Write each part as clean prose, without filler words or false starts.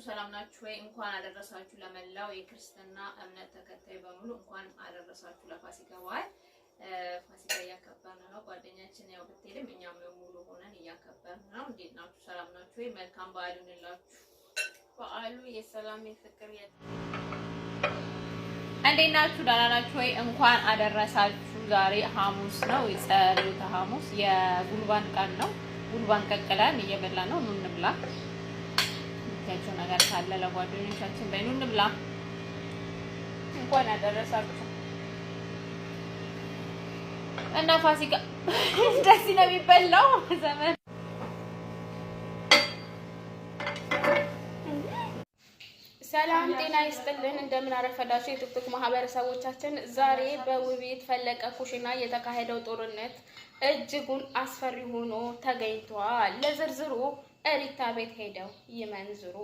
ሰላም ናችሁ ወይ? እንኳን አደረሳችሁ ለመላው የክርስትና እምነት ተከታይ በሙሉ እንኳን አደረሳችሁ ለፋሲካ በዓል። ፋሲካ እያከበርን ነው። ጓደኛችን ያው ብትሄድም እኛም ሙሉ ሆነን እያከበርን ነው። እንዴት ናችሁ? ሰላም ናችሁ ወይ? መልካም በዓል ይሁንላችሁ። በዓሉ የሰላም የፍቅር እንዴት ናችሁ? ደህና ናችሁ ወይ? እንኳን አደረሳችሁ። ዛሬ ሐሙስ ነው፣ የጸሎተ ሐሙስ የጉልባን ቀን ነው። ጉልባን ቀቅለን እየበላን ነው። ኑ እንብላ። ያቸው ነገር ካለ ለጓደኞቻችን በእኑ እንብላ። እንኳን አደረሳችሁ እና ፋሲካ ደስ ነው የሚበላው ዘመን። ሰላም ጤና ይስጥልን። እንደምን አረፈዳችሁ የቲክቶክ ማህበረሰቦቻችን። ዛሬ በውቢት ፈለቀ ኩሽና የተካሄደው ጦርነት እጅጉን አስፈሪ ሆኖ ተገኝቷል። ለዝርዝሩ እሪታ ቤት ሄደው ይመንዝሩ።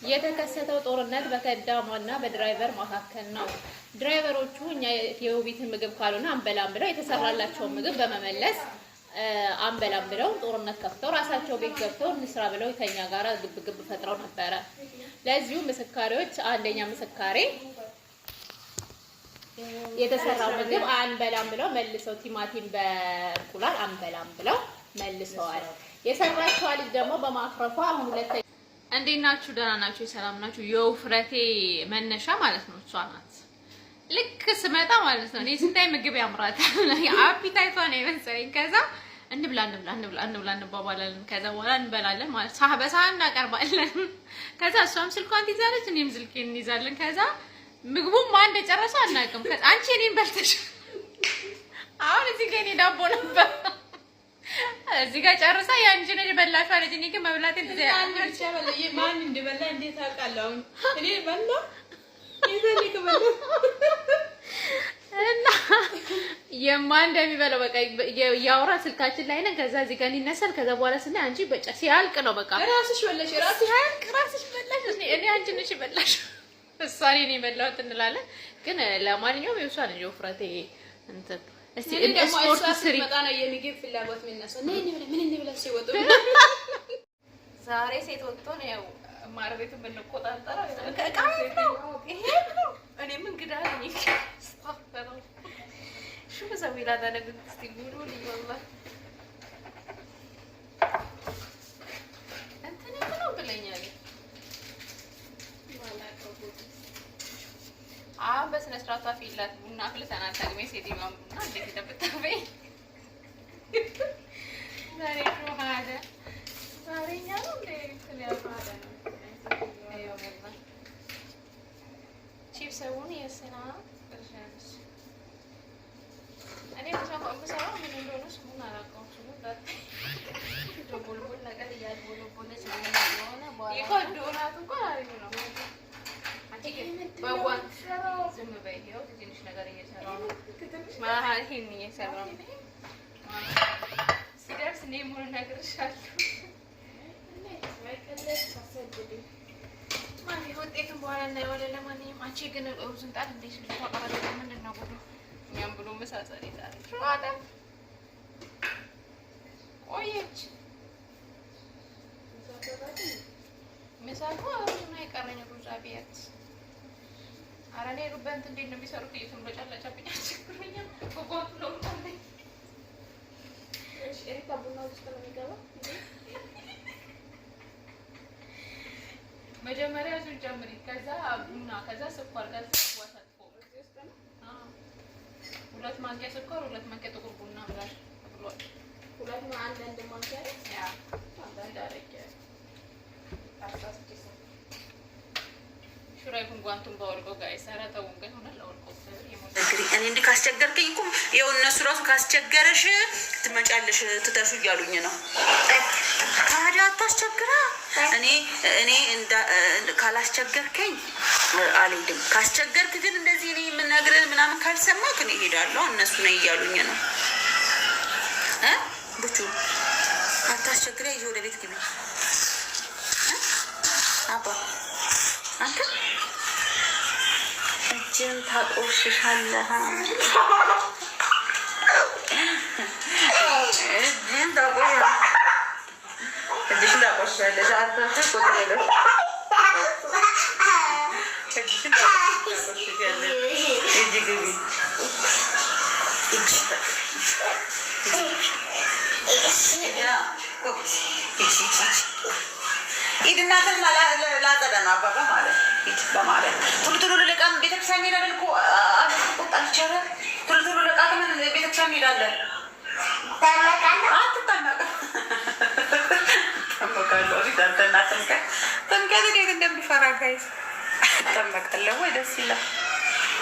የተከሰተው ጦርነት በከዳማና በድራይቨር መካከል ነው። ድራይቨሮቹ እኛ የውቢትን ምግብ ካልሆነ አንበላም ብለው የተሰራላቸውን ምግብ በመመለስ አንበላም ብለው ጦርነት ከፍተው ራሳቸው ቤት ገብተው እንስራ ብለው ከኛ ጋር ግብግብ ፈጥረው ነበረ። ለዚሁ ምስካሪዎች አንደኛ ምስካሬ የተሰራው ምግብ አንበላም ብለው መልሰው ቲማቲም በእንቁላል አንበላም ብለው መልሰዋል። የሰራችው ልጅ ደግሞ በማፍረፏ አሁን ሁለተኛ። እንዴት ናችሁ? ደህና ናችሁ? ሰላም ናችሁ? የውፍረቴ መነሻ ማለት ነው እሷ ናት። ልክ ስመጣ ማለት ነው እኔ ስንታይ ምግብ ያምራታል። አፒታይቷ ነው የመሰለኝ። ከዛ እንብላ እንባባላለን። ከዛ በኋላ እንበላለን ማለት በሳህን እናቀርባለን። ከዛ እሷም ስልኳን ትይዛለች፣ እኔም ስልኬን እንይዛለን። ከዛ ምግቡም ማን እንደጨረሰ አናውቅም። ከዛ አንቺ እኔን በልተሽ አሁን እዚህ ጋር እኔ ዳቦ ነበር እዚህ ጋር ጨርሳ ያንቺ ነሽ በላሽው አለች። እኔ ግን መብላት ማን እንደበላ እንዴት አውቃለሁ? እኔ በላ እና የማን እንደሚበላው በቃ ያውራ ስልካችን ላይ ነን። ከዛ እዚህ ጋር ይነሳል። ከዛ በኋላ ስናይ አንቺ በቃ ሲያልቅ ነው በቃ ራስሽ በላሽ፣ ራስሽ በላሽ፣ እኔ አንቺ ነሽ በላሽ፣ እሷ እኔ በላሁት እንላለን። ግን ለማንኛውም የእሷ ነው ውፍረቴ እንትን። እስቲ ስፖርት ስሪ መጣ ነው የምግብ ፍላጎት የሚነሳው። ምን እንብላ ሲወጡ ዛሬ ሴት ወጥቶ ነው ያው ማር ቤቱን ብንቆጣጠረው ይሄ ነው። እኔ ምን ግዳ ነኝ ስታፈረው شو بسوي لهذا انا قلت تقولوا لي والله انت نمنو بلينيالي والله كوكو بس نسراتا فيلات ቡና ፍልተና ታግሜ ሴቲማም ቡና እንዴት ተበታበይ ዛሬ ነው ሀደ ዛሬኛ ነው እንዴ ስለያፋዳ ነው አየው በላ ቺፕስ ሰውን የሰና እርሻስ እኔ ምሳው ምን እንደሆነ ስሙን አላውቀውም። ስሙን ዶቦልቦል ነገር እያልቦለቦለች ነው በኋላ ይቆዶናት እንኳን አሪፍ ነው። በጓንት ዝም በይ። ይኸው ትንሽ ነገር እየሰራሁ ነው። ይሄን እየሰራሁ ነው። ሲደርስ እኔ ሙሉ እነግርሻለሁ። ማን ውጤቱን በኋላ እናየዋለን። ለማንኛውም አንቺ ግን ሩዝን ጣል እንዴት ነው ታውቃለህ? ምንድን ነው ጉዱ? እኛም ብሎ መሳሰል ይዛል ሹአዳ ቆየች ምሳሌ አሁን አይቀረኝ ሩዝ አብያት አራኔ ሩበንት እንዴት ነው የሚሰሩት? እየቱን በጫላጫብኝ አስቸግሮኛል። ቆቆት ነው ታለኝ እሺ ኤሪካ ቡና ውስጥ ነው የሚገባው። መጀመሪያ ዙር ጀምሪ፣ ከዛ ቡና፣ ከዛ ስኳር፣ ከዛ ወተት ሁለት ማንኪያ ስኳር፣ ሁለት ማንኪያ ጥቁር ቡና ብላሽ ብሏል። ሁለት አንድ ማንኪያ ያ አንድ አረቄ አሳስኪስ ሹራይ ጉንጓንቱን ባወልቆ ጋይስ አራታው ግን ሆነ ለወልቆ እንግዲህ እኔ እንዲህ ካስቸገርከኝ እኮ ይኸው እነሱ ራሱ ካስቸገረሽ ትመጫለሽ ትተሹ እያሉኝ ነው። ታዲያ አታስቸግራ። እኔ ካላስቸገርከኝ አልሄድም። ካስቸገርክ ግን እንደዚህ እኔ የምነግርህ ምናምን ካልሰማክ እኔ እሄዳለሁ። እነሱ ነው እያሉኝ ነው። ብቻ አታስቸግራ። ይዤ ወደ ቤት ግቢ አባ አንተ እጅን ታቆሽሻለህ። እጅን ታቆሽሻለህ። ኢድናትን ላጸዳ ነው አባባ ማለት ኢድ በማለት ቶሎ ልቃም ቤተክርስቲያን እንሄዳለን እኮ አልቆጣል ይቻላል። ቶሎ ልቃም ቤተክርስቲያን እንሄዳለን። ጥምቀት እንዴት እንደሚፈራ ጋይስ እጠመቃለሁ ወይ ደስ ይላል።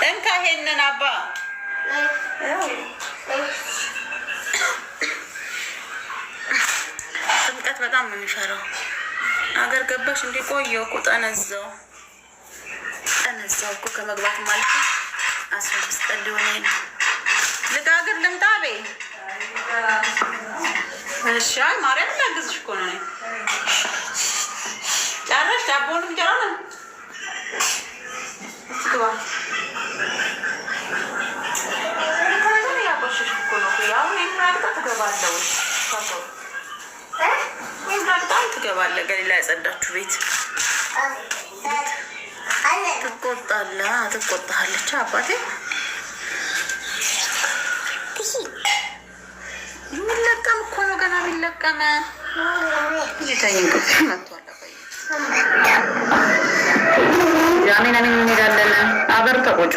እንካ ይሄንን አባ ጥምቀት በጣም ነው የሚፈራው። አገር ገባሽ እንዴ? ቆየሁ እኮ ጠነዛው እኮ ከመግባት ማለት 15 ቀን ሊሆነኝ ነው። ልጋግር ልምጣ በይ። እሺ ማርያም ላግዝሽ እኮ ነው። ጨረሽ? ዳቦውን እንጀራ ነው ትግባ ያቆሽሽ እኮ ነው። ያው ይምራልታ ትገባለሁ በጣም ትገባለህ። ገሊላ ያጸዳችሁ ቤት ትቆጣለች። አባቴ የሚለቀም እኮ ነው ገና ቢለቀመ ጃሜን እንሄዳለን። አገር ተቆጩ